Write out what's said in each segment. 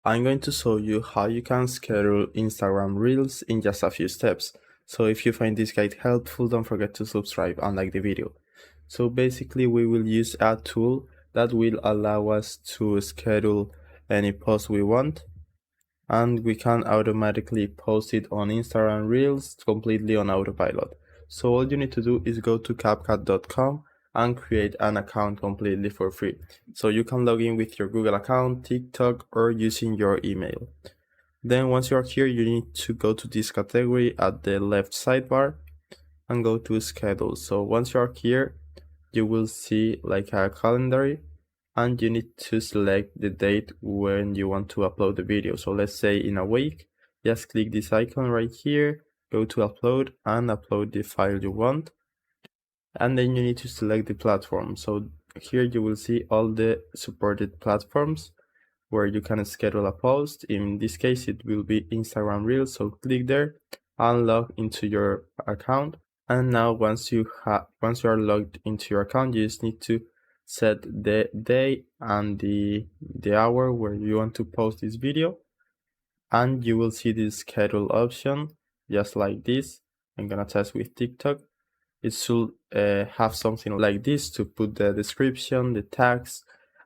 I'm going to show you how you can schedule Instagram Reels in just a few steps. So if you find this guide helpful, don't forget to subscribe and like the video. So basically we will use a tool that will allow us to schedule any post we want, and we can automatically post it on Instagram Reels completely on autopilot. So all you need to do is go to CapCut.com and create an account completely for free. So you can log in with your Google account, TikTok, or using your email. Then once you are here, you need to go to this category at the left sidebar and go to schedule. So once you are here, you will see like a calendar, and you need to select the date when you want to upload the video. So let's say in a week, just click this icon right here, go to upload and upload the file you want. And then you need to select the platform. So here you will see all the supported platforms where you can schedule a post. In this case, it will be Instagram Reels. So click there and log into your account. And now once you are logged into your account, you just need to set the day and the hour where you want to post this video, and you will see this schedule option just like this. I'm gonna test with TikTok. It should have something like this to put the description, the tags,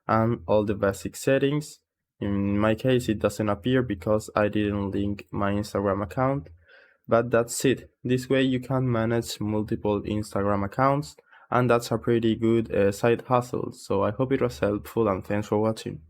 and all the basic settings. In my case, it doesn't appear because I didn't link my Instagram account. But that's it. This way you can manage multiple Instagram accounts, and that's a pretty good side hustle. So I hope it was helpful, and thanks for watching.